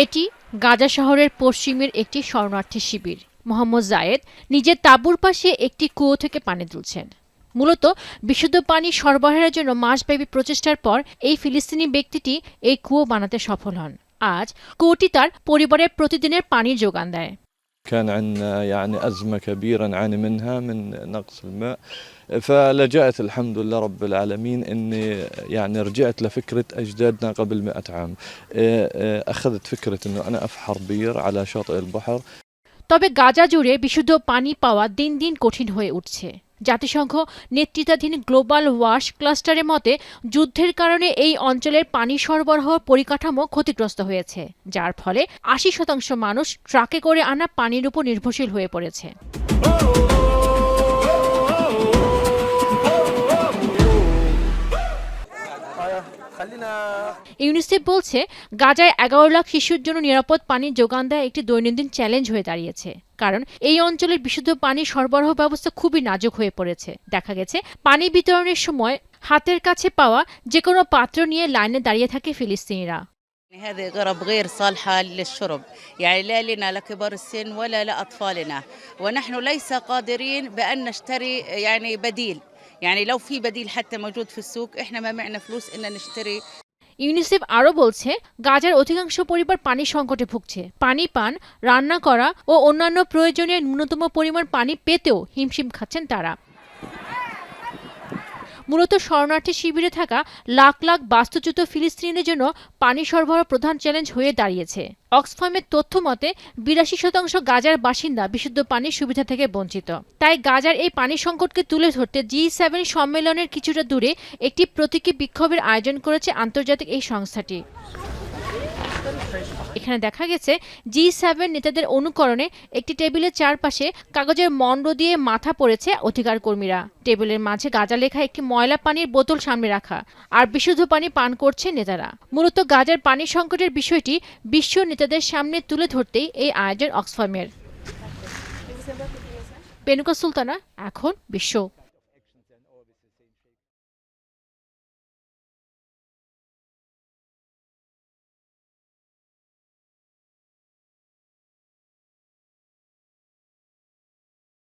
এটি গাজা শহরের পশ্চিমের একটি শরণার্থী শিবির। মোহাম্মদ জায়েদ নিজের তাঁবুর পাশে একটি কুয়ো থেকে পানি তুলছেন। মূলত বিশুদ্ধ পানি সরবরাহের জন্য মাসব্যাপী প্রচেষ্টার পর এই ফিলিস্তিনি ব্যক্তিটি এই কুয়ো বানাতে সফল হন। আজ কুয়োটি তার পরিবারের প্রতিদিনের পানির যোগান দেয়। كان عندنا أزمة كبيرة نعاني منها من نقص الماء فلجأت الحمد لله رب العالمين إني رجعت لفكرة أجدادنا قبل 100 عام أخذت فكرة إنه أنا أفحر بير على شاطئ البحر। তবে গাজা জুড়ে বিশুদ্ধ পানি পাওয়া দিন দিন কঠিন হয়ে উঠছে। জাতিসংঘ নেতৃত্বাধীন গ্লোবাল ওয়াশ ক্লাস্টারের মতে যুদ্ধের কারণে এই অঞ্চলের পানি সরবরাহ পরিকাঠামো ক্ষতিগ্রস্ত হয়েছে, যার ফলে ৮০% মানুষ ট্রাকে করে আনা পানির উপর নির্ভরশীল হয়ে পড়েছে। ইউনিসেফ বলছে গাজায় ১১ লাখ শিশুর জন্য নিরাপদ পানির যোগান দেওয়া একটি দৈনন্দিন চ্যালেঞ্জ হয়ে দাঁড়িয়েছে, কারণ এই অঞ্চলের বিশুদ্ধ পানি সরবরাহ ব্যবস্থা খুবই নাজুক হয়ে পড়েছে। দেখা গেছে পানি বিতরণের সময় হাতের কাছে পাওয়া যে কোনো পাত্র নিয়ে লাইনে দাঁড়িয়ে থাকে ফিলিস্তিনিরা। هذه غرب غير صالحة للشرب، يعني لا لنا لكبار السن ولا لأطفالنا، ونحن ليس قادرين بأن نشتري بديل، يعني لو في بديل حتى موجود في السوق احنا ما معنا فلوس إن نشتري। ইউনিসেফ আরও বলছে গাজার অধিকাংশ পরিবার পানি সংকটে ভুগছে। পানি পান, রান্না করা ও অন্যান্য প্রয়োজনীয় ন্যূনতম পরিমাণ পানি পেতেও হিমশিম খাচ্ছেন তারা। মূলত শরণার্থী শিবিরে থাকা লাখ লাখ বাস্তুচ্যুত ফিলিস্তিনিদের জন্য পানি সরবরাহ প্রধান চ্যালেঞ্জ হয়ে দাঁড়িয়েছে। অক্সফামের তথ্য মতে ৮২% গাজার বাসিন্দা বিশুদ্ধ পানির সুবিধা থেকে বঞ্চিত। তাই গাজার এই পানি সংকটকে তুলে ধরতে G7 সম্মেলনের কিছুটা দূরে একটি প্রতীকী বিক্ষোভের আয়োজন করেছে আন্তর্জাতিক এই সংস্থাটি। এখানে দেখা গেছে G7 নেতাদের অনুকরণে একটি টেবিলের চারপাশে কাগজের মণ্ড দিয়ে মাথা পড়েছে অধিকার কর্মীরা। টেবিলের মাঝে গাজা লেখা একটি ময়লা পানির বোতল সামনে রাখা, আর বিশুদ্ধ পানি পান করছে নেতারা। মূলত গাজার পানি সংকটের বিষয়টি বিশ্ব নেতাদের সামনে তুলে ধরতেই এই আয়োজন অক্সফামের। পেনুকা সুলতানা, এখন বিশ্ব।